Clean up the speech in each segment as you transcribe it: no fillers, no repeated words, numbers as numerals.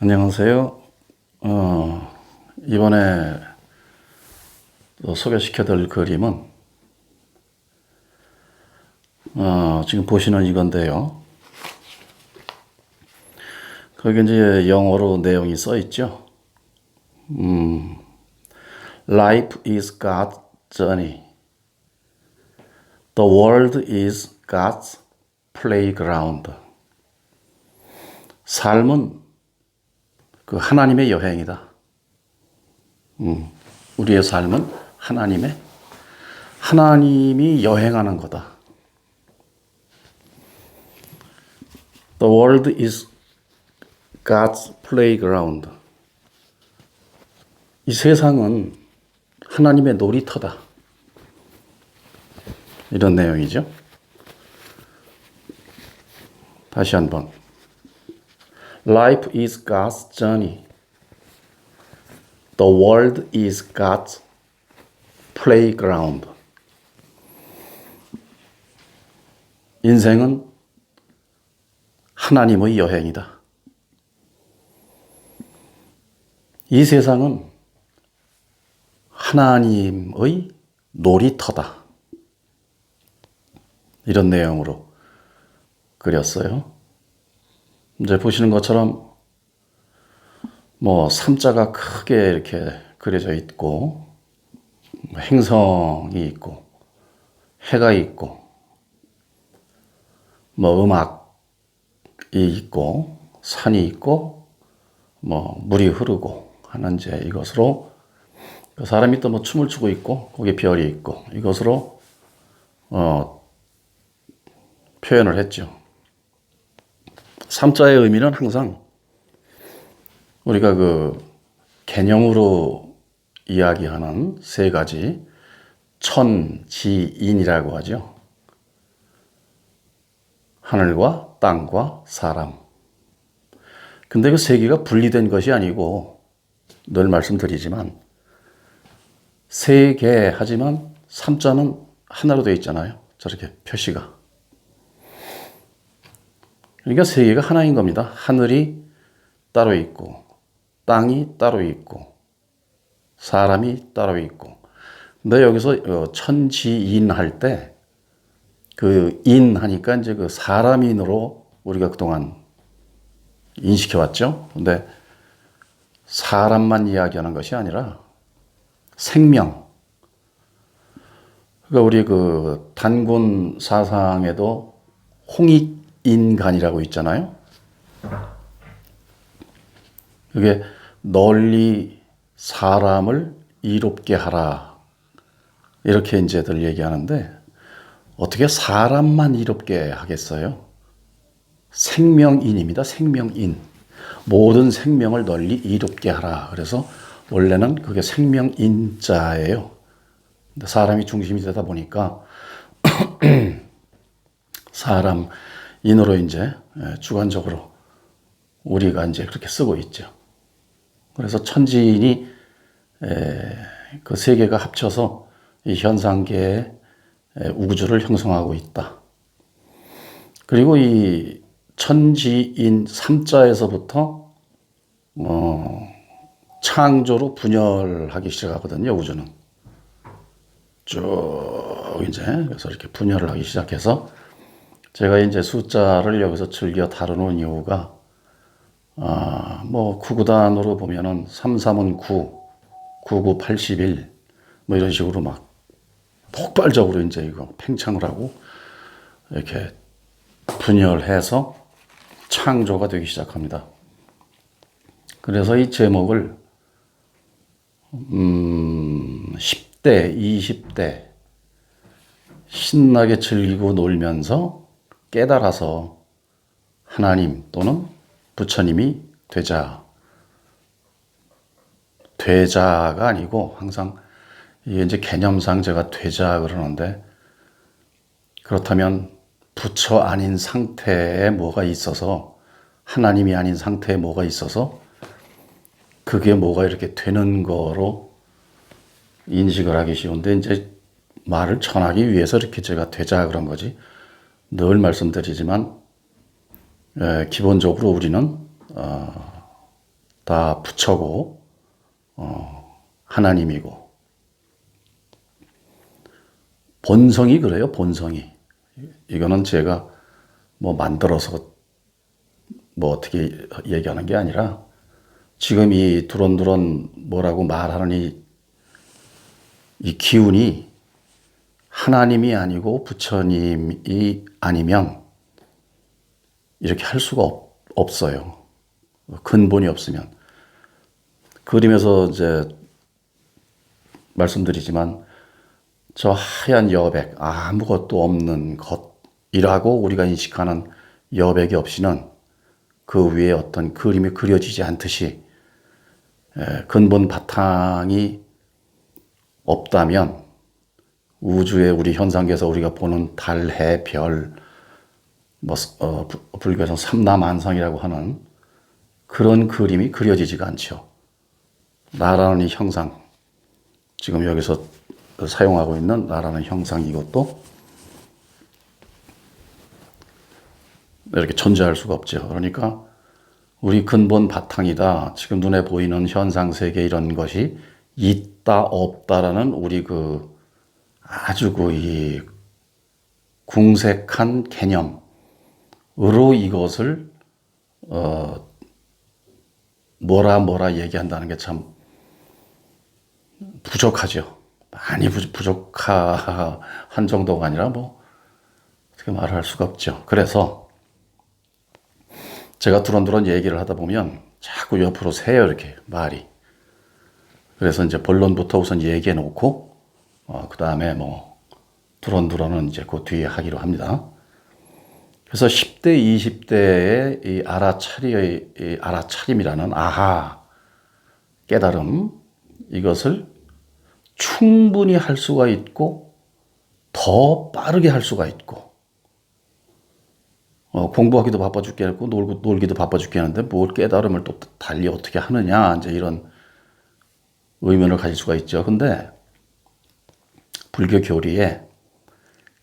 안녕하세요. 이번에 또 소개시켜드릴 그림은 지금 보시는 이건데요. 거기 이제 영어로 내용이 써 있죠. Life is God's journey. The world is God's playground. 삶은 그 하나님의 여행이다. 우리의 삶은 하나님이 여행하는 거다. The world is God's playground. 이 세상은 하나님의 놀이터다. 이런 내용이죠. 다시 한번. Life is God's journey. The world is God's playground. 인생은 하나님의 여행이다. 이 세상은 하나님의 놀이터다. 이런 내용으로 그렸어요. 이제 보시는 것처럼 삼자가 크게 이렇게 그려져 있고, 행성이 있고, 해가 있고, 음악이 있고, 산이 있고, 물이 흐르고 하는 이제 이것으로 사람이 또 춤을 추고 있고, 거기에 별이 있고, 이것으로 표현을 했죠. 삼자의 의미는 항상 우리가 그 개념으로 이야기하는 세 가지 천지인이라고 하죠. 하늘과 땅과 사람. 근데 그 세 개가 분리된 것이 아니고 늘 말씀드리지만 세 개 하지만 삼자는 하나로 되어 있잖아요. 저렇게 표시가. 그러니까 세 개가 하나인 겁니다. 하늘이 따로 있고, 땅이 따로 있고, 사람이 따로 있고. 근데 여기서 천지인 할 때, 그 인 하니까 이제 그 사람인으로 우리가 그동안 인식해왔죠. 근데 사람만 이야기하는 것이 아니라 생명. 그러니까 우리 그 단군 사상에도 홍익인간이라고 있잖아요. 그게 널리 사람을 이롭게 하라. 이렇게 이제들 얘기하는데 어떻게 사람만 이롭게 하겠어요? 생명인입니다. 생명인. 모든 생명을 널리 이롭게 하라. 그래서 원래는 그게 생명인자예요. 근데 사람이 중심이 되다 보니까 사람인으로 이제 주관적으로 우리가 이제 그렇게 쓰고 있죠. 그래서 천지인이 그 세 개가 합쳐서 이 현상계의 우주를 형성하고 있다. 그리고 이 천지인 삼자에서부터 창조로 분열하기 시작하거든요. 우주는 쭉 이제 그래서 이렇게 분열을 하기 시작해서 제가 이제 숫자를 여기서 즐겨 다루는 이유가 구구단으로 보면은 33은 9, 99, 81 이런 식으로 막 폭발적으로 이제 이거 팽창을 하고 이렇게 분열해서 창조가 되기 시작합니다. 그래서 이 제목을 10대, 20대 신나게 즐기고 놀면서 깨달아서 하나님 또는 부처님이 되자. 되자가 아니고 항상 이게 이제 개념상 제가 되자 그러는데 그렇다면 부처 아닌 상태에 뭐가 있어서 하나님이 아닌 상태에 뭐가 있어서 그게 뭐가 이렇게 되는 거로 인식을 하기 쉬운데 이제 말을 전하기 위해서 이렇게 제가 되자 그런 거지. 늘 말씀드리지만 기본적으로 우리는 다 부처고 하나님이고 본성이 그래요. 본성이. 이거는 제가 뭐 만들어서 뭐 어떻게 얘기하는 게 아니라 지금 이 두런두런 뭐라고 말하는 이 기운이 하나님이 아니고 부처님이 아니면 이렇게 할 수가 없어요. 근본이 없으면. 그림에서 이제 말씀드리지만 저 하얀 여백, 아무것도 없는 것이라고 우리가 인식하는 여백이 없이는 그 위에 어떤 그림이 그려지지 않듯이 근본 바탕이 없다면 우주의 우리 현상계에서 우리가 보는 달, 해, 별, 불교에서 삼라만상이라고 하는 그런 그림이 그려지지가 않죠. 나라는 이 형상, 지금 여기서 사용하고 있는 나라는 형상 이것도 이렇게 존재할 수가 없죠. 그러니까 우리 근본 바탕이다. 지금 눈에 보이는 현상 세계 이런 것이 있다 없다라는 우리 아주 이 궁색한 개념으로 이것을 뭐라 얘기한다는 게 참 부족하죠. 많이 부족한 정도가 아니라 뭐 어떻게 말할 수가 없죠. 그래서 제가 두런두런 얘기를 하다 보면 자꾸 옆으로 새요, 이렇게 말이. 그래서 이제 본론부터 우선 얘기해 놓고 그 다음에 뭐 두런두런은 이제 그 뒤에 하기로 합니다. 그래서 10대, 20대의 이 알아차림이라는 아하 깨달음, 이것을 충분히 할 수가 있고 더 빠르게 할 수가 있고 공부하기도 바빠 죽겠고 놀기도 바빠 죽겠는데 뭘 깨달음을 또 달리 어떻게 하느냐, 이제 이런 의문을 가질 수가 있죠. 근데 불교 교리에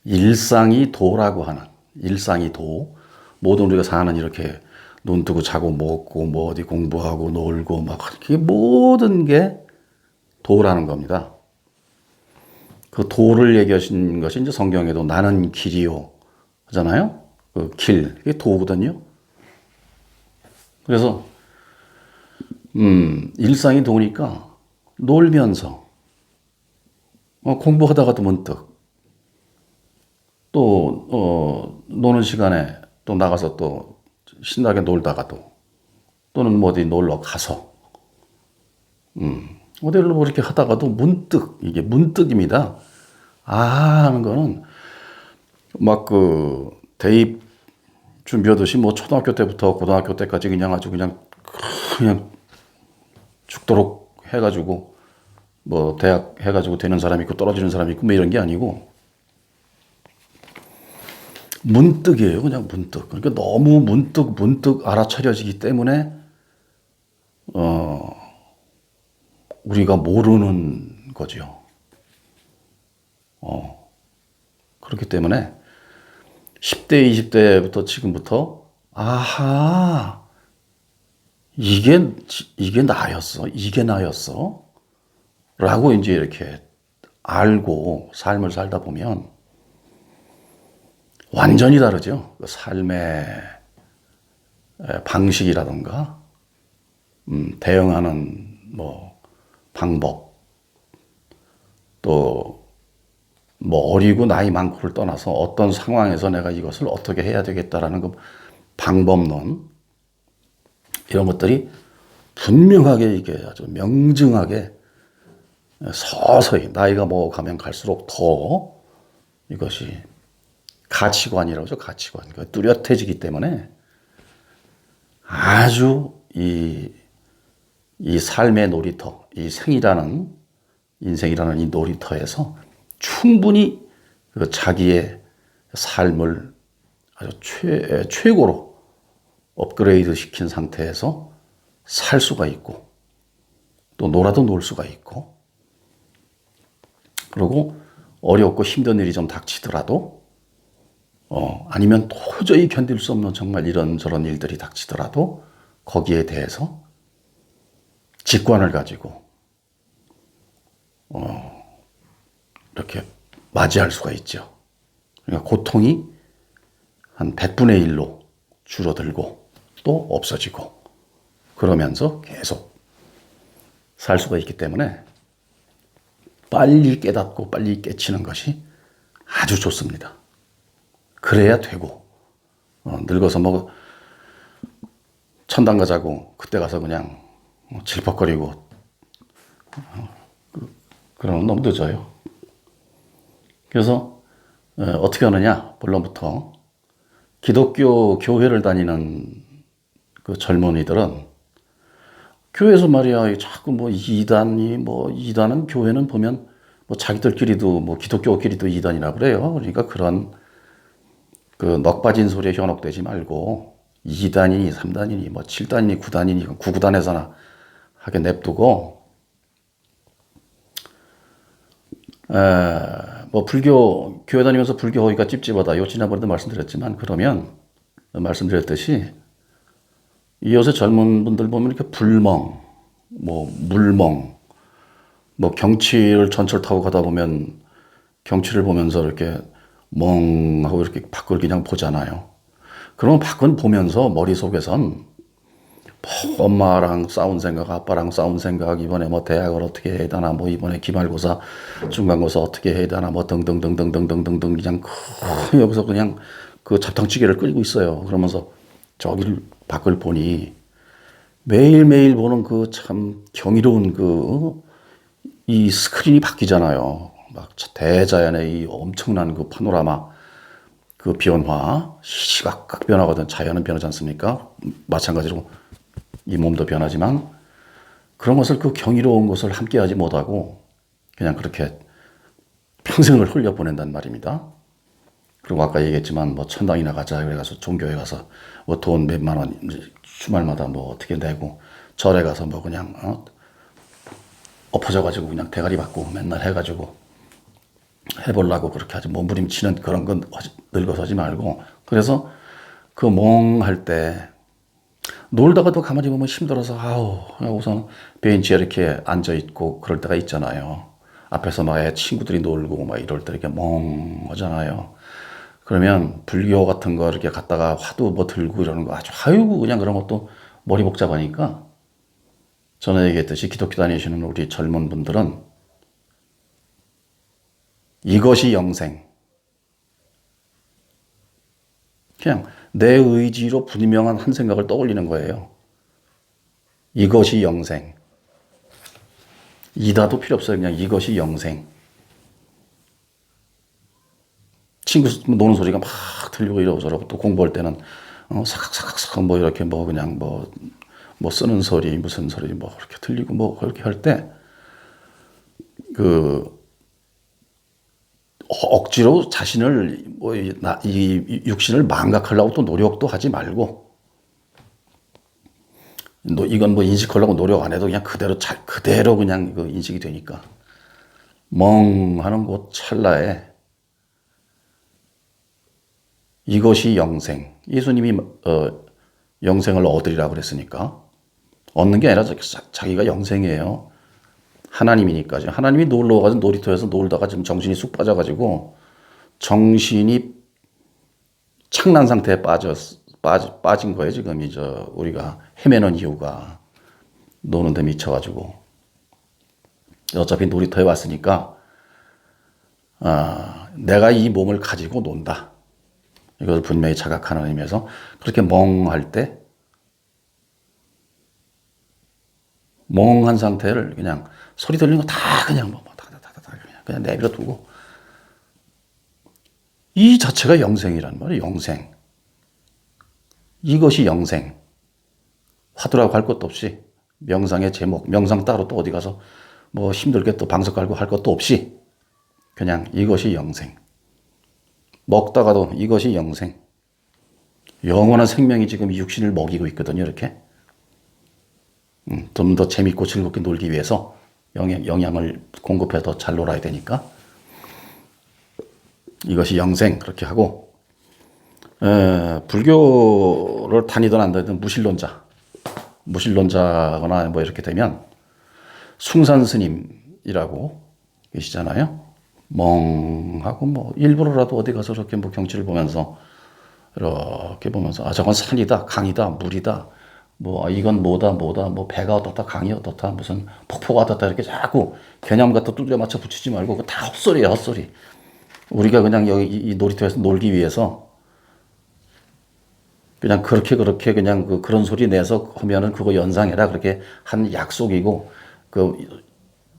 일상이 도라고 하는, 일상이 도, 모든 우리가 사는 이렇게 눈 뜨고 자고 먹고 뭐 어디 공부하고 놀고 막 그게 모든 게 도라는 겁니다. 그 도를 얘기하신 것이 이제 성경에도 나는 길이요 하잖아요. 그 길, 그게 도거든요. 그래서 일상이 도니까 놀면서 공부하다가도 문득 또 노는 시간에 또 나가서 또 신나게 놀다가도 또는 뭐 어디 놀러 가서 어디를 뭐 이렇게 하다가도 문득, 이게 문득입니다. 하는 거는 막 대입 준비하듯이 뭐 초등학교 때부터 고등학교 때까지 그냥 아주 그냥 죽도록 해가지고 뭐 대학 해가지고 되는 사람이 있고 떨어지는 사람이 있고 뭐 이런 게 아니고 문득이에요. 그냥 문득. 그러니까 너무 문득 알아차려지기 때문에 우리가 모르는 거죠. 그렇기 때문에 10대, 20대부터 지금부터 아하, 이게 나였어. 이게 나였어. 라고 이제 이렇게 알고 삶을 살다 보면 완전히 다르죠. 그 삶의 방식이라던가, 대응하는 뭐 방법, 또 뭐 어리고 나이 많고를 떠나서 어떤 상황에서 내가 이것을 어떻게 해야 되겠다라는 그 방법론, 이런 것들이 분명하게 이게 아주 명증하게 서서히 나이가 먹어가면 갈수록 더 이것이 가치관이라고 하죠. 가치관. 뚜렷해지기 때문에 아주 이 삶의 놀이터, 이 인생이라는 이 놀이터에서 충분히 자기의 삶을 아주 최고로 업그레이드 시킨 상태에서 살 수가 있고, 또 놀아도 놀 수가 있고, 그리고 어렵고 힘든 일이 좀 닥치더라도, 아니면 도저히 견딜 수 없는 정말 이런저런 일들이 닥치더라도 거기에 대해서 직관을 가지고 이렇게 맞이할 수가 있죠. 그러니까 고통이 한 100분의 1로 줄어들고 또 없어지고 그러면서 계속 살 수가 있기 때문에 빨리 깨닫고 빨리 깨치는 것이 아주 좋습니다. 그래야 되고 늙어서 뭐 천당 가자고 그때 가서 그냥 질퍽거리고 그러면 너무 늦어요. 그래서 어떻게 하느냐? 본론부터 기독교 교회를 다니는 그 젊은이들은 교회에서 말이야 자꾸 뭐 이단이 뭐 이단은 교회는 보면 뭐 자기들끼리도 뭐 기독교끼리도 이단이라 그래요. 그러니까 그런 그 넋 빠진 소리에 현혹되지 말고 2단이니 3단이니 뭐 7단이니 9단이니 9구단에서나 하게 냅두고 뭐 불교 교회 다니면서 불교 허위가 찝찝하다. 요 지난번에도 말씀드렸지만 그러면 말씀드렸듯이 이 요새 젊은 분들 보면 이렇게 불멍, 뭐 물멍, 뭐 경치를 전철 타고 가다 보면 경치를 보면서 이렇게 멍하고 이렇게 밖을 그냥 보잖아요. 그러면 밖은 보면서 머릿속에선 뭐 엄마랑 싸운 생각, 아빠랑 싸운 생각, 이번에 뭐 대학을 어떻게 해야 되나, 뭐 이번에 기말고사, 중간고사 어떻게 해야 되나, 뭐 등등등등등등등등 그냥 여기서 그냥 그 잡탕찌개를 끓이고 있어요. 그러면서 저기를 밖을 보니 매일매일 보는 그 참 경이로운 그 이 스크린이 바뀌잖아요. 막 대자연의 이 엄청난 그 파노라마 그 변화, 시각각 변화거든. 자연은 변하지 않습니까? 마찬가지로 이 몸도 변하지만 그런 것을 그 경이로운 것을 함께하지 못하고 그냥 그렇게 평생을 흘려보낸단 말입니다. 그리고 아까 얘기했지만 뭐 천당이나 가자 그래가서 종교에 가서 뭐 돈 몇만 원 주말마다 뭐 어떻게 내고 절에 가서 뭐 그냥 엎어져가지고 그냥 대가리 받고 맨날 해가지고 해보려고 그렇게 하지 몸부림치는 그런 건 늙어서 하지 말고 그래서 그 멍할 때 놀다가도 가만히 보면 힘들어서 아우 우선 벤치에 이렇게 앉아있고 그럴 때가 있잖아요. 앞에서 막 친구들이 놀고 막 이럴 때 이렇게 멍하잖아요. 그러면 불교 같은 거 이렇게 갖다가 화두 뭐 들고 이러는 거 아주 아이고 그냥 그런 것도 머리 복잡하니까 전에 얘기했듯이 기독교 다니시는 우리 젊은 분들은 이것이 영생. 그냥 내 의지로 분명한 한 생각을 떠올리는 거예요. 이것이 영생. 이다도 필요 없어요. 그냥 이것이 영생. 친구 노는 소리가 막 들리고 이러고 저러고 또 공부할 때는 사각사각사각 뭐 이렇게 뭐 그냥 뭐 쓰는 소리 무슨 소리 뭐 그렇게 들리고 뭐 그렇게 할 때 그 억지로 자신을 뭐 이 육신을 망각하려고 또 노력도 하지 말고 이건 뭐 인식하려고 노력 안 해도 그냥 그대로 그냥 그 인식이 되니까 멍하는 그 찰나에 이것이 영생. 예수님이 영생을 얻으리라고 그랬으니까 얻는 게 아니라 자기가 영생이에요. 하나님이니까. 하나님이 놀러 가서 놀이터에서 놀다가 지금 정신이 쑥 빠져가지고 정신이 창난 상태에 빠진 거예요. 지금 우리가 헤매는 이유가 노는 데 미쳐가지고 어차피 놀이터에 왔으니까 내가 이 몸을 가지고 논다. 이것을 분명히 자각하는 의미에서 그렇게 멍할 때 멍한 상태를 그냥 소리 들리는 거 다 그냥 그냥 내버려 두고 이 자체가 영생이란 말이에요. 영생. 이것이 영생. 화두라고 할 것도 없이 명상의 제목, 명상 따로 또 어디 가서 뭐 힘들게 또 방석 깔고 할 것도 없이 그냥 이것이 영생. 먹다가도 이것이 영생. 영원한 생명이 지금 이 육신을 먹이고 있거든요. 이렇게. 좀 더 재밌고 즐겁게 놀기 위해서 영양을 공급해 더 잘 놀아야 되니까 이것이 영생 그렇게 하고 불교를 다니든 안 다니든 무신론자거나 뭐 이렇게 되면 숭산 스님이라고 계시잖아요. 멍하고 뭐 일부러라도 어디 가서 이렇게 뭐 경치를 보면서 이렇게 보면서 아 저건 산이다, 강이다, 물이다. 뭐 이건 뭐다, 뭐 배가 어떻다, 강이 어떻다, 무슨 폭포가 어떻다 이렇게 자꾸 개념 갖다 두드려 맞춰 붙이지 말고 그거 다 헛소리야, 헛소리. 우리가 그냥 여기 이 놀이터에서 놀기 위해서 그냥 그렇게 그냥 그런 소리 내서 하면은 그거 연상해라 그렇게 한 약속이고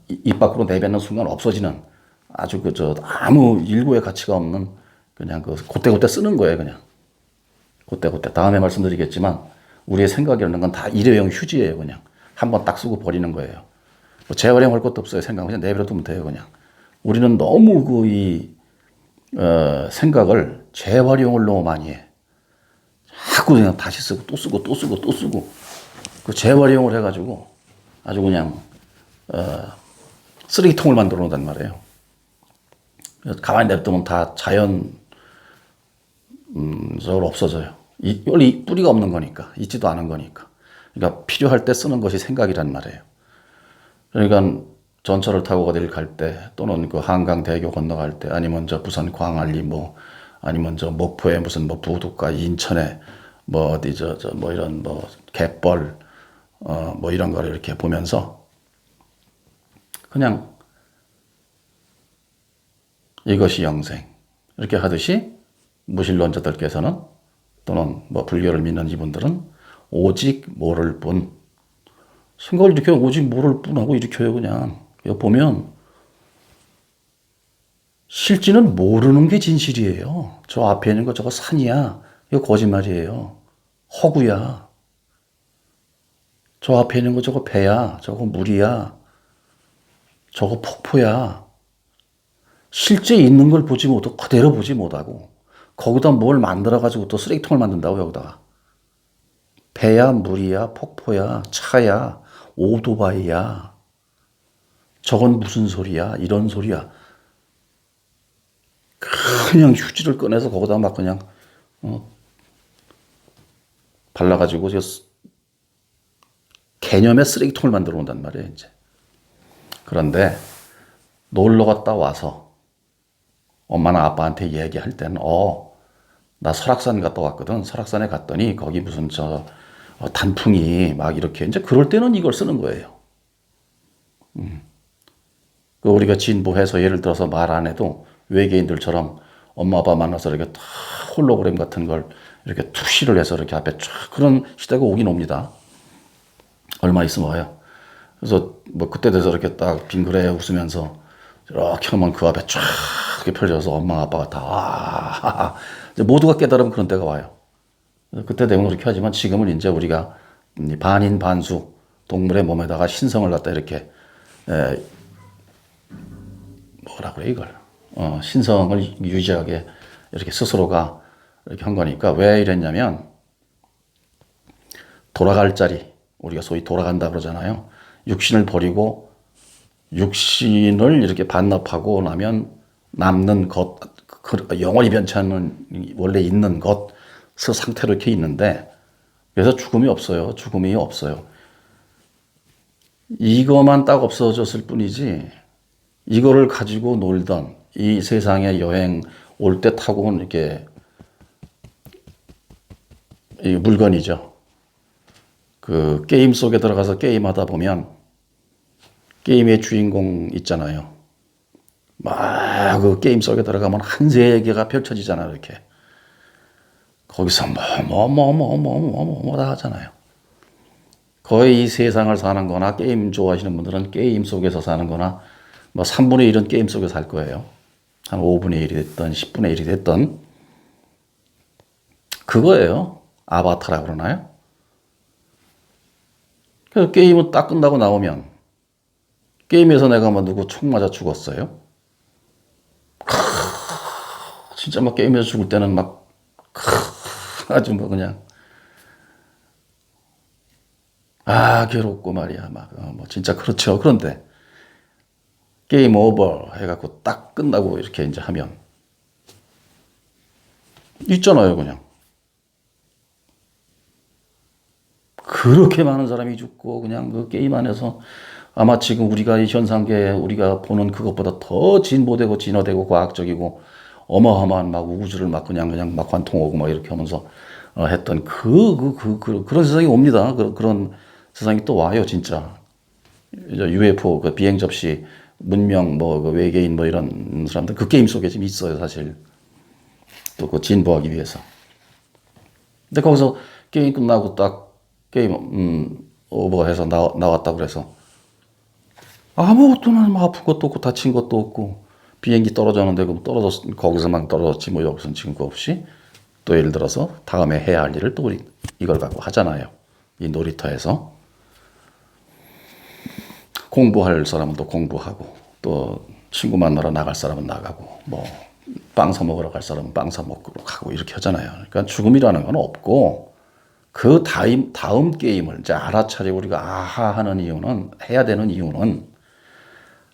입 밖으로 내뱉는 순간 없어지는 아주 아무 일고의 가치가 없는 그냥 그때 쓰는 거예요 그냥 그때 다음에 말씀드리겠지만 우리의 생각이라는 건 다 일회용 휴지예요 그냥 한번 딱 쓰고 버리는 거예요. 뭐 재활용할 것도 없어요. 생각 그냥 내버려 두면 돼요 그냥. 우리는 너무 생각을 재활용을 너무 많이 해. 자꾸 그냥 다시 쓰고 또 쓰고 또 쓰고 또 쓰고 그 재활용을 해가지고 아주 그냥 쓰레기통을 만들어 놓단 말이에요. 가만히 냅두면 다 자연적으로 없어져요. 원래 뿌리가 없는 거니까 있지도 않은 거니까. 그러니까 필요할 때 쓰는 것이 생각이란 말이에요. 그러니까 전철을 타고 어디를 갈 때 또는 그 한강대교 건너갈 때 아니면 저 부산 광안리 뭐 아니면 저 목포에 무슨 뭐 부두가 인천에 뭐 어디 뭐 이런 뭐 갯벌 뭐 이런 거를 이렇게 보면서 그냥 이것이 영생 이렇게 하듯이 무신론자들께서는 또는 뭐 불교를 믿는 이분들은 오직 모를 뿐 생각을 이렇게 오직 모를 뿐 하고 일으켜요 그냥. 보면 실제는 모르는 게 진실이에요. 저 앞에 있는 거 저거 산이야. 이거 거짓말이에요. 허구야. 저 앞에 있는 거 저거 배야. 저거 물이야. 저거 폭포야. 실제 있는 걸 보지 못하고 그대로 보지 못하고 거기다 뭘 만들어가지고 또 쓰레기통을 만든다고 여기다가. 배야 물이야 폭포야 차야 오토바이야. 저건 무슨 소리야 이런 소리야. 그냥 휴지를 꺼내서 거기다 막 그냥 발라가지고 개념의 쓰레기통을 만들어 온단 말이에요 이제. 그런데 놀러 갔다 와서 엄마나 아빠한테 얘기할 때는 나 설악산 갔다 왔거든. 설악산에 갔더니 거기 무슨 단풍이 막 이렇게 이제 그럴 때는 이걸 쓰는 거예요. 우리가 진보해서 예를 들어서 말 안 해도 외계인들처럼 엄마 아빠 만나서 이렇게 다 홀로그램 같은 걸 이렇게 투시를 해서 이렇게 앞에 쫙 그런 시대가 오긴 옵니다. 얼마 있으면 와요. 그래서 뭐 그때 돼서 이렇게 딱 빙그레 웃으면서 이렇게 하면 그 앞에 쫙 이렇게 펼쳐서 엄마 아빠가 다 이제 모두가 깨달으면 그런 때가 와요. 그때 되면 그렇게 하지만 지금은 이제 우리가 반인 반수 동물의 몸에다가 신성을 갖다 이렇게 뭐라 그래 이걸 신성을 유지하게 이렇게 스스로가 이렇게 한 거니까 왜 이랬냐면 돌아갈 자리 우리가 소위 돌아간다 그러잖아요. 육신을 버리고 육신을 이렇게 반납하고 나면 남는 것 영원히 변치 않는 원래 있는 것 그 상태로 이렇게 있는데 그래서 죽음이 없어요. 죽음이 없어요. 이거만 딱 없어졌을 뿐이지 이거를 가지고 놀던 이 세상에 여행 올 때 타고 온 이렇게 이 물건이죠. 그 게임 속에 들어가서 게임하다 보면 게임의 주인공 있잖아요. 막 그 게임 속에 들어가면 한 세계가 펼쳐지잖아요. 이렇게 거기서 다 하잖아요. 거의 이 세상을 사는 거나 게임 좋아하시는 분들은 게임 속에서 사는 거나 뭐 3분의 1은 게임 속에서 살 거예요. 한 5분의 1이 됐던 10분의 1이 됐던 그거예요. 아바타라고 그러나요? 그 게임은 딱 끝나고 나오면 게임에서 내가 뭐 누구 총 맞아 죽었어요? 진짜 막 게임에서 죽을 때는 막 아주 뭐 그냥 괴롭고 말이야 막 뭐 진짜 그렇죠. 그런데 게임 오버 해갖고 딱 끝나고 이렇게 이제 하면 있잖아요 그냥 그렇게 많은 사람이 죽고 그냥 그 게임 안에서 아마 지금 우리가 이 현상계에 우리가 보는 그것보다 더 진보되고 진화되고 과학적이고 어마어마한 막 우주를 막 그냥 막 관통하고 막 이렇게 하면서 했던 그런 세상이 옵니다. 그런 세상이 또 와요, 진짜. UFO, 그 비행 접시, 문명, 뭐, 그 외계인 뭐 이런 사람들 그 게임 속에 지금 있어요, 사실. 또 그 진보하기 위해서. 근데 거기서 게임 끝나고 딱 게임, 오버해서 나왔다고 그래서 아무것도 뭐 아픈 것도 없고 다친 것도 없고 비행기 떨어졌는데 그럼 거기서만 떨어졌지 뭐 여기서는 지금 거 없이 또 예를 들어서 다음에 해야 할 일을 또 우리 이걸 갖고 하잖아요. 이 놀이터에서 공부할 사람은 또 공부하고 또 친구 만나러 나갈 사람은 나가고 뭐 빵 사 먹으러 갈 사람은 빵 사 먹으러 가고 이렇게 하잖아요. 그러니까 죽음이라는 건 없고 그 다음 게임을 이제 알아차리고 우리가 아하 하는 이유는 해야 되는 이유는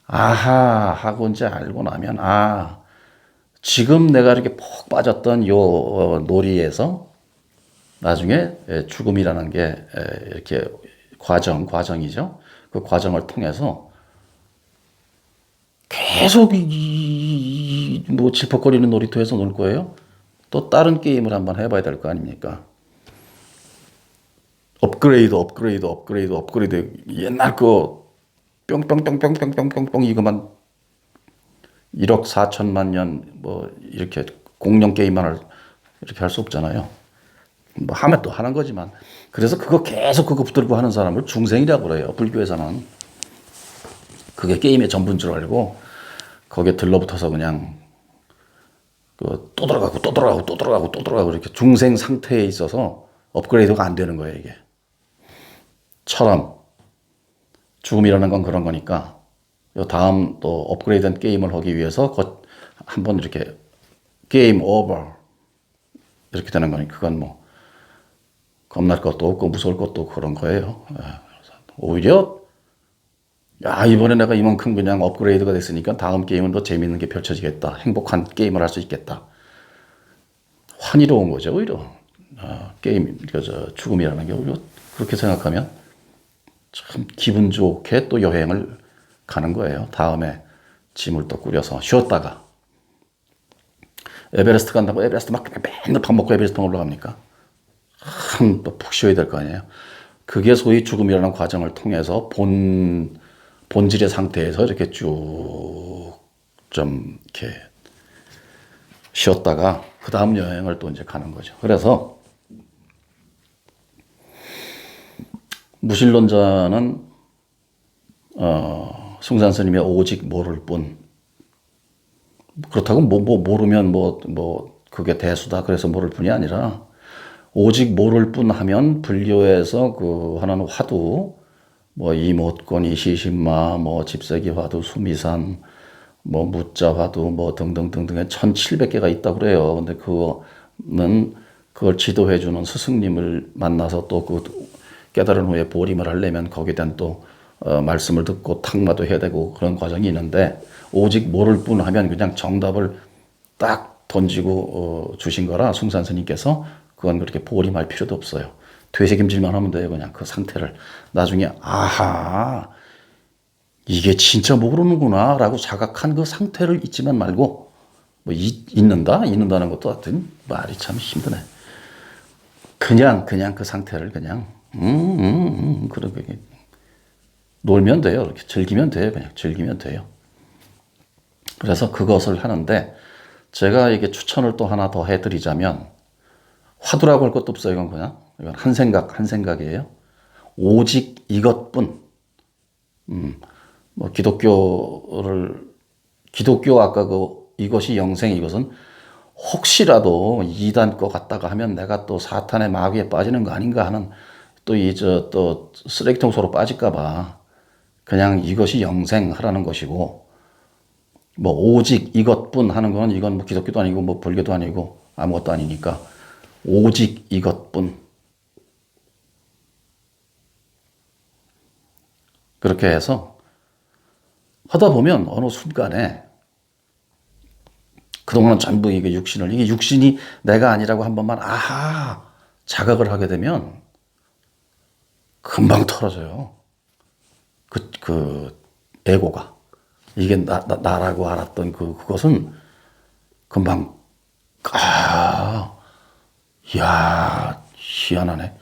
아하 하고 이제 알고 나면 지금 내가 이렇게 푹 빠졌던 요 놀이에서 나중에 죽음이라는 게 이렇게 과정이죠. 그 과정을 통해서 계속 뭐 질퍽거리는 놀이터에서 놀 거예요. 또 다른 게임을 한번 해봐야 될 거 아닙니까? 업그레이드 옛날 거 뿅뿅뿅뿅뿅뿅뿅 이거만 1억 4천만 년 뭐 이렇게 공룡 게임만 이렇게 할 수 없잖아요. 뭐 하면 또 하는 거지만 그래서 계속 그거 붙들고 하는 사람을 중생이라고 그래요. 불교에서는 그게 게임의 전부인 줄 알고 거기에 들러붙어서 그냥 또 들어가고 이렇게 중생 상태에 있어서 업그레이드가 안 되는 거예요, 이게. 처럼 죽음이라는 건 그런 거니까 다음 또 업그레이드된 게임을 하기 위해서 한번 이렇게 게임 오버 이렇게 되는 거니까 그건 뭐 겁날 것도 없고 무서울 것도 없고 그런 거예요. 오히려 이번에 내가 이만큼 그냥 업그레이드가 됐으니까 다음 게임은 더 재밌는 게 펼쳐지겠다. 행복한 게임을 할 수 있겠다. 환희로운 거죠, 오히려. 게임, 죽음이라는 게 오히려 그렇게 생각하면 참 기분 좋게 또 여행을 가는 거예요. 다음에 짐을 또 꾸려서 쉬었다가 에베레스트 간다고 에베레스트 막 맨날 밥 먹고 에베레스트만 올라갑니까? 또 푹 쉬어야 될 거 아니에요. 그게 소위 죽음이라는 과정을 통해서 본질의 상태에서 이렇게 쭉 좀 이렇게 쉬었다가 그 다음 여행을 또 이제 가는 거죠. 그래서 무신론자는 숭산 스님의 오직 모를 뿐. 그렇다고 모르면 그게 대수다. 그래서 모를 뿐이 아니라 오직 모를 뿐 하면 불교에서 그 하나는 화두, 뭐 이못권, 이시신마, 뭐 집세기 화두, 수미산, 뭐 무자 화두, 뭐 등등등등의 1700개가 있다고 그래요. 근데 그걸 지도해주는 스승님을 만나서 또 깨달은 후에 보림을 하려면 거기에 대한 또 말씀을 듣고 탁마도 해야 되고 그런 과정이 있는데 오직 모를 뿐 하면 그냥 정답을 딱 던지고 주신 거라 숭산 스님께서 그건 그렇게 보림할 필요도 없어요. 되새김질만 하면 돼요. 그냥 그 상태를 나중에 아하 이게 진짜 모르는구나 라고 자각한 그 상태를 잊지만 말고 뭐 잊는다는 것도 하여튼 말이 참 힘드네. 그냥 그 상태를 그냥 그렇게 놀면 돼요. 이렇게 즐기면 돼요. 그냥 즐기면 돼요. 그래서 그것을 하는데 제가 이게 추천을 또 하나 더 해드리자면 화두라고 할 것도 없어요. 이건 한 생각이에요. 오직 이것뿐. 뭐 기독교 아까 이것이 영생 이것은 혹시라도 이단 거 같다가 하면 내가 또 사탄의 마귀에 빠지는 거 아닌가 하는 또 쓰레기통 소로 빠질까봐 그냥 이것이 영생하라는 것이고 뭐 오직 이것뿐 하는 건 이건 뭐 기독교도 아니고 뭐 불교도 아니고 아무것도 아니니까 오직 이것뿐 그렇게 해서 하다 보면 어느 순간에 그동안은 전부 이게 육신이 내가 아니라고 한 번만 자각을 하게 되면 금방 털어져요. 그 에고가 이게 나라고 알았던 그것은 금방 야 희한하네.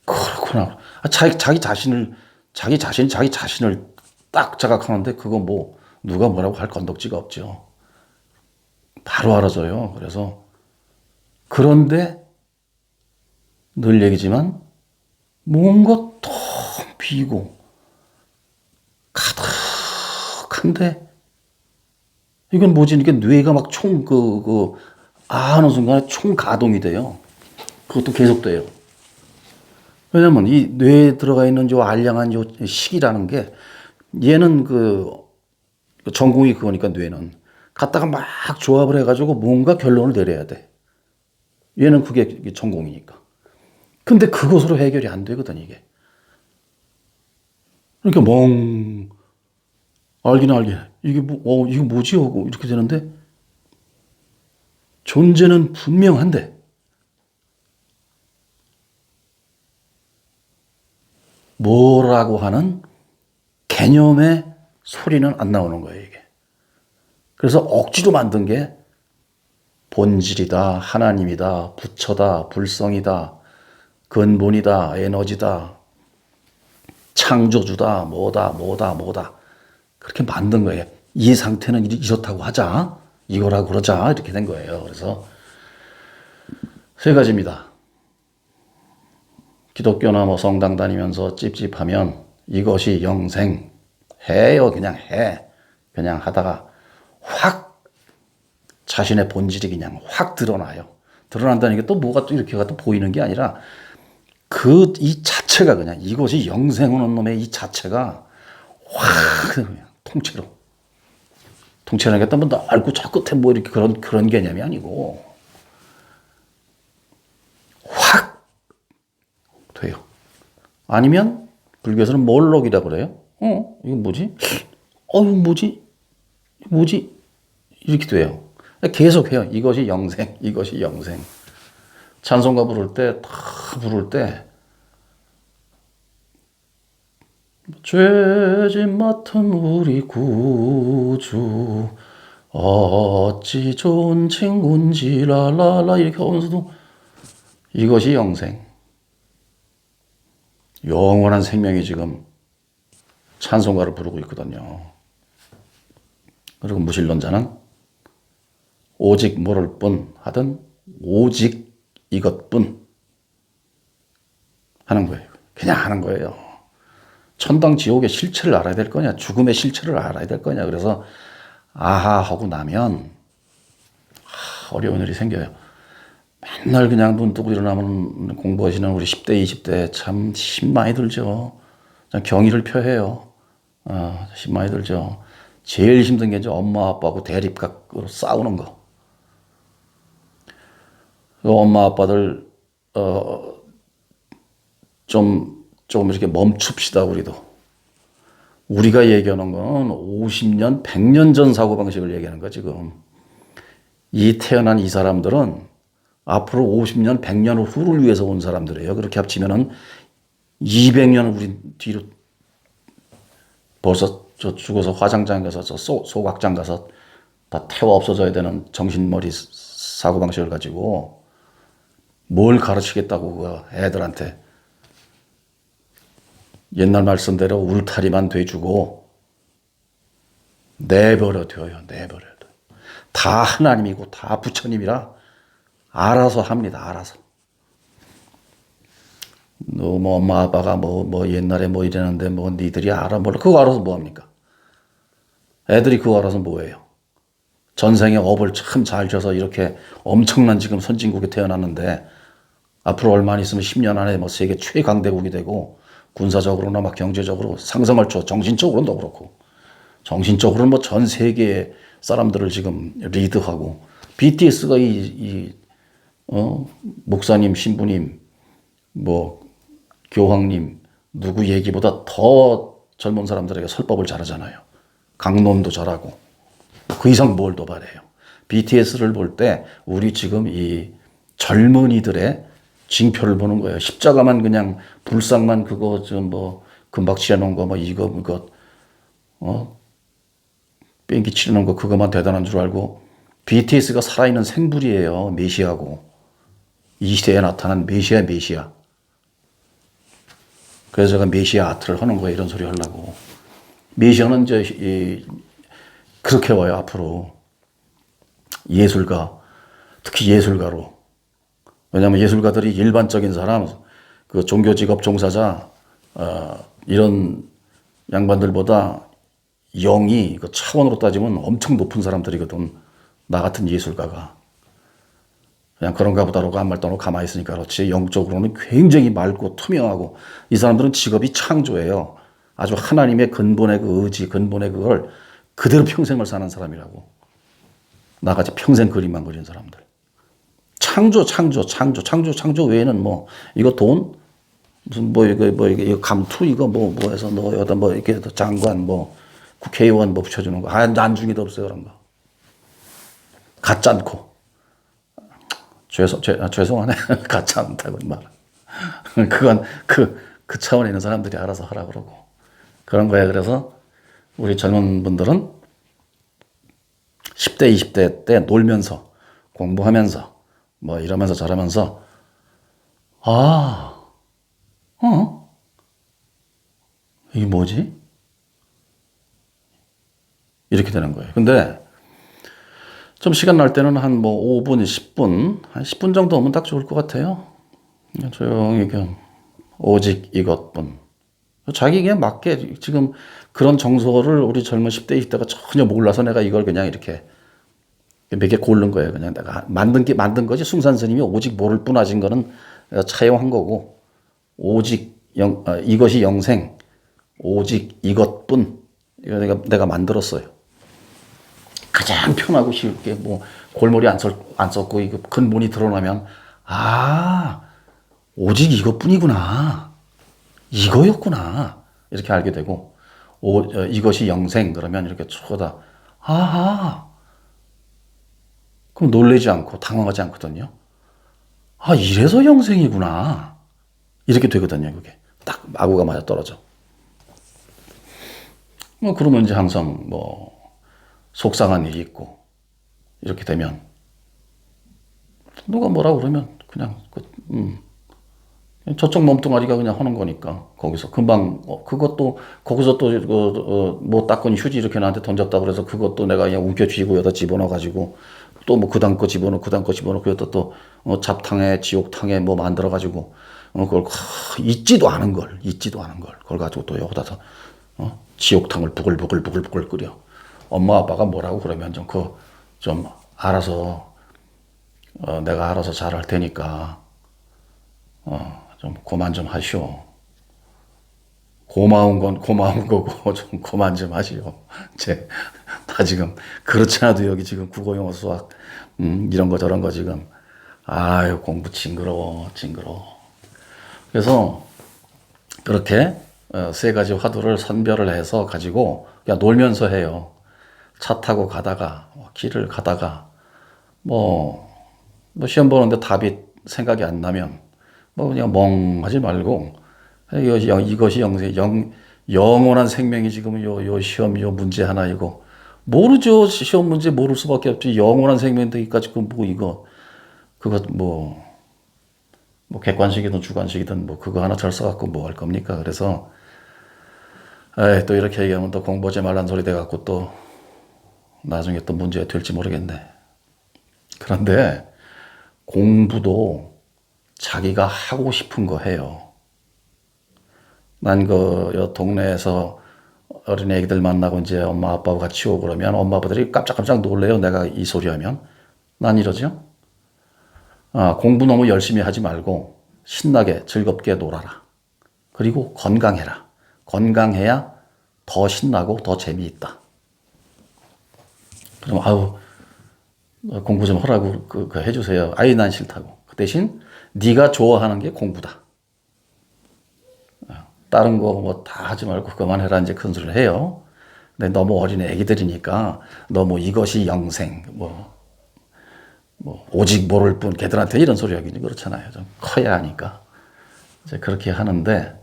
그렇구나. 자기 자신을 딱 자각하는데 그거 뭐 누가 뭐라고 할 건덕지가 없죠. 바로 알아져요. 그래서 그런데 늘 얘기지만 뭔가 텅 비고 가득한데 이건 뭐지? 이게 뇌가 막 하는 순간에 총 가동이 돼요. 그것도 계속돼요. 왜냐면 이 뇌에 들어가 있는 요 알량한 요 식이라는 게 얘는 전공이 그거니까 뇌는 갖다가 막 조합을 해가지고 뭔가 결론을 내려야 돼. 얘는 그게 전공이니까. 근데 그것으로 해결이 안 되거든 이게. 그러니까 알긴 이게 이거 뭐지 하고 이렇게 되는데 존재는 분명한데 뭐라고 하는 개념의 소리는 안 나오는 거예요, 이게. 그래서 억지로 만든 게 본질이다, 하나님이다, 부처다, 불성이다, 근본이다, 에너지다, 창조주다, 뭐다. 그렇게 만든 거예요. 이 상태는 이렇다고 하자. 이거라고 그러자. 이렇게 된 거예요. 그래서 세 가지입니다. 기독교나 뭐 성당 다니면서 찝찝하면 이것이 영생. 해요. 그냥 해. 그냥 하다가 확 자신의 본질이 그냥 확 드러나요. 드러난다는 게 또 뭐가 또 이렇게 또 보이는 게 아니라 이 자체가 그냥 이것이 영생하는 놈의 이 자체가 확 그냥 통째라는 게 뭐 넓고 저 끝에 뭐 이렇게 그런 개념이 아니고 확 돼요. 아니면 불교에서는 몰록이라고 그래요. 이거 뭐지? 이거 뭐지? 이렇게 돼요. 계속 해요. 이것이 영생, 이것이 영생. 찬송가 부를 때 죄짐 맡은 우리 구주 어찌 좋은 친군지 라라라 이렇게 하면서도 이것이 영생. 영원한 생명이 지금 찬송가를 부르고 있거든요. 그리고 무신론자는 오직 모를 뿐 하든 오직 이것뿐 하는 거예요. 그냥 하는 거예요. 천당 지옥의 실체를 알아야 될 거냐, 죽음의 실체를 알아야 될 거냐. 그래서 아하 하고 나면 어려운 일이 생겨요. 맨날 그냥 눈 뜨고 일어나면 공부하시는 우리 10대, 20대 참 힘 많이 들죠. 경의를 표해요. 힘 많이 들죠. 제일 힘든 게 이제 엄마 아빠하고 대립각으로 싸우는 거. 엄마 아빠들 좀 이렇게 멈춥시다. 우리가 얘기하는 건 50년, 100년 전 사고방식을 얘기하는 거야 지금. 태어난 이 사람들은 앞으로 50년, 100년 후를 위해서 온 사람들이에요. 그렇게 합치면은 200년 우리 뒤로 벌써 저 죽어서 화장장 가서 저 소각장 가서 다 태워 없어져야 되는 정신머리 사고방식을 가지고 뭘 가르치겠다고 그 애들한테 옛날 말씀대로 울타리만 돼주고 내버려둬요. 다 하나님이고 다 부처님이라 알아서 합니다. 알아서. 너 뭐 엄마 아빠가 뭐 옛날에 뭐 이랬는데 뭐 니들이 알아 몰라. 그거 알아서 뭐 합니까? 애들이 그거 알아서 뭐예요? 전생에 업을 참 잘 져서 이렇게 엄청난 지금 선진국에 태어났는데 앞으로 얼마 안 있으면 10년 안에 뭐 세계 최강대국이 되고 군사적으로나 막 경제적으로 상승할 정신적으로도 그렇고 정신적으로는 뭐 전 세계 사람들을 지금 리드하고 BTS가 목사님, 신부님, 뭐 교황님 누구 얘기보다 더 젊은 사람들에게 설법을 잘하잖아요. 강론도 잘하고 그 이상 뭘 더 바래요. BTS를 볼 때 우리 지금 이 젊은이들의 징표를 보는 거예요. 십자가만 그냥 불상만 그거 좀 뭐 금박 칠해놓은 거, 뭐, 이거, 뺑기 칠해놓은 거, 그것만 대단한 줄 알고, BTS가 살아있는 생불이에요. 메시아고. 이 시대에 나타난 메시아. 그래서 제가 메시아 아트를 하는 거예요. 이런 소리 하려고. 메시아는 이제, 그렇게 와요, 앞으로. 예술가, 특히 예술가로. 왜냐하면 예술가들이 일반적인 사람, 그 종교 직업 종사자, 이런 양반들보다 영이 그 차원으로 따지면 엄청 높은 사람들이거든. 나 같은 예술가가. 그냥 그런가 보다라고 한 말도 안 하고 가만히 있으니까 그렇지. 영적으로는 굉장히 맑고 투명하고 이 사람들은 직업이 창조예요. 아주 하나님의 근본의 그 의지, 근본의 그걸 그대로 평생을 사는 사람이라고. 나같이 평생 그림만 그린 사람들. 창조 외에는 뭐, 이거 돈? 무슨 이거 감투? 이거 뭐 해서 너 여기다 뭐 이렇게 장관 뭐 국회의원 뭐 붙여주는 거. 안중에도 없어요, 그런 거. 가짜 않고. 죄송하네. 가짜 않다고 말. 그건 그 차원에 있는 사람들이 알아서 하라 그러고. 그런 거예요. 그래서 우리 젊은 분들은 10대, 20대 때 놀면서, 공부하면서, 뭐 이러면서 저러면서, 이게 뭐지? 이렇게 되는 거예요. 근데 좀 시간 날 때는 한 뭐 5분, 10분, 한 10분 정도 오면 딱 좋을 것 같아요. 조용히 그냥 오직 이것뿐. 자기에게 맞게 지금 그런 정서를 우리 젊은 10대, 20대가 전혀 몰라서 내가 이걸 그냥 이렇게 몇 개 고른 거예요. 그냥 내가 만든 거지. 숭산 스님이 오직 모를 뿐 하신 거는 내가 차용한 거고, 오직 이것이 영생, 오직 이것뿐. 이거 내가 만들었어요. 가장 편하고 쉽게 뭐 골머리 안 썼고 이거 근본이 드러나면 오직 이것뿐이구나. 이거였구나. 이렇게 알게 되고, 이것이 영생 그러면 이렇게 쳐다. 그럼 놀라지 않고 당황하지 않거든요. 이래서 영생이구나. 이렇게 되거든요, 그게. 딱 마구가 맞아 떨어져. 뭐 그러면 이제 항상 뭐 속상한 일이 있고 이렇게 되면 누가 뭐라 그러면 그냥 저쪽 몸뚱아리가 그냥 하는 거니까 거기서 금방 그것도 거기서 또 뭐 닦은 휴지 이렇게 나한테 던졌다 그래서 그것도 내가 그냥 움켜쥐고 여기다 집어넣어 가지고 또 뭐 그다음 거 집어넣고 여기다 또 잡탕에 지옥탕에 뭐 만들어 가지고 그걸 잊지도 않은 걸 그걸 가지고 또 여기다서 지옥탕을 부글부글 끓여. 엄마 아빠가 뭐라고 그러면 좀 알아서 내가 알아서 잘할 테니까 좀 그만 좀 하시오. 고마운 건 고마운 거고 좀 그만 좀 하시오. 나 지금 그렇지 않아도 여기 지금 국어 영어 수학 이런 거 저런 거 지금 공부 징그러워. 그래서 그렇게 세 가지 화두를 선별을 해서 가지고 그냥 놀면서 해요. 차 타고 가다가 길을 가다가 뭐 시험 보는데 답이 생각이 안 나면 뭐 그냥 멍하지 말고 이것이 영원한 생명이 지금 요 시험 요 문제 하나 이거 모르죠. 시험 문제 모를 수밖에 없지. 영원한 생명 되기까지 그것 뭐 객관식이든 주관식이든 뭐 그거 하나 절 써갖고 뭐 할 겁니까? 그래서 또 이렇게 얘기하면 또 공부하지 말란 소리 돼갖고 또 나중에 또 문제가 될지 모르겠네. 그런데 공부도 자기가 하고 싶은 거 해요. 난 동네에서 어린 애기들 만나고 이제 엄마 아빠하고 같이 오고 그러면 엄마 아빠들이 깜짝깜짝 놀래요. 내가 이 소리 하면. 난 이러죠. 공부 너무 열심히 하지 말고 신나게 즐겁게 놀아라. 그리고 건강해라. 건강해야 더 신나고 더 재미있다. 그럼 공부 좀 하라고 해주세요. 난 싫다고. 그 대신 네가 좋아하는 게 공부다. 다른 거 뭐 다 하지 말고 그만해라 이제 큰 소리를 해요. 근데 너무 어린 애기들이니까 너무 이것이 영생 뭐 오직 모를 뿐 걔들한테 이런 소리 하기는 그렇잖아요. 좀 커야 하니까 이제 그렇게 하는데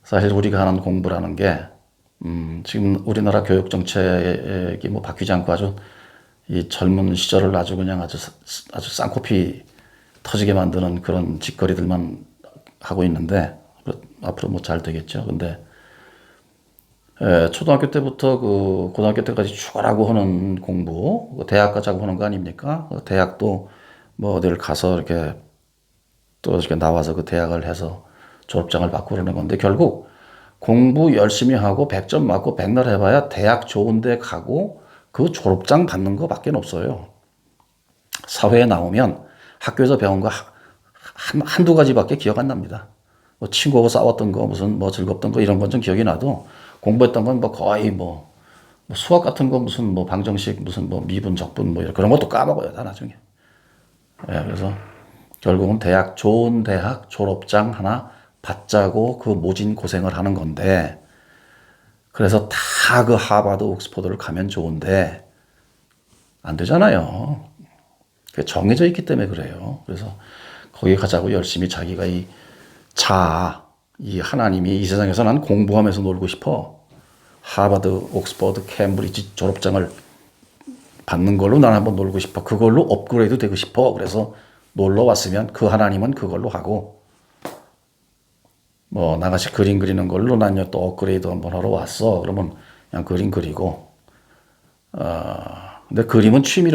사실 우리가 하는 공부라는 게, 지금 우리나라 교육 정책이 뭐 바뀌지 않고 아주 이 젊은 시절을 아주 그냥 아주 쌍코피 터지게 만드는 그런 짓거리들만 하고 있는데, 앞으로 뭐 잘 되겠죠. 근데, 초등학교 때부터 그 고등학교 때까지 죽어라고 하는 공부, 그 대학까지 하고 하는 거 아닙니까? 그 대학도 뭐 어딜 가서 이렇게 또 이렇게 나와서 그 대학을 해서 졸업장을 받고 그러는 건데 결국 공부 열심히 하고 100점 맞고 백날 해봐야 대학 좋은 데 가고 그 졸업장 받는 거 밖에 없어요. 사회에 나오면 학교에서 배운 거 한두 가지밖에 기억 안 납니다. 뭐 친구하고 싸웠던 거, 무슨 뭐 즐겁던 거 이런 건 좀 기억이 나도 공부했던 건 뭐 거의 뭐 수학 같은 거 무슨 뭐 방정식 무슨 뭐 미분, 적분 뭐 그런 것도 까먹어요, 다 나중에. 그래서 결국은 좋은 대학 졸업장 하나 받자고 그 모진 고생을 하는 건데, 그래서 다 그 하버드, 옥스퍼드를 가면 좋은데, 안 되잖아요. 그게 정해져 있기 때문에 그래요. 그래서 거기 가자고 열심히 자기가 이 하나님이 이 세상에서 난 공부하면서 놀고 싶어. 하버드, 옥스퍼드, 캠브리지 졸업장을 받는 걸로 난 한번 놀고 싶어. 그걸로 업그레이드 되고 싶어. 그래서 놀러 왔으면 그 하나님은 그걸로 하고, 뭐 나같이 그림 그리는 걸로 난 또 업그레이드 한번 하러 왔어. 그러면 그냥 그림 그리고, 근데 그림은 취미로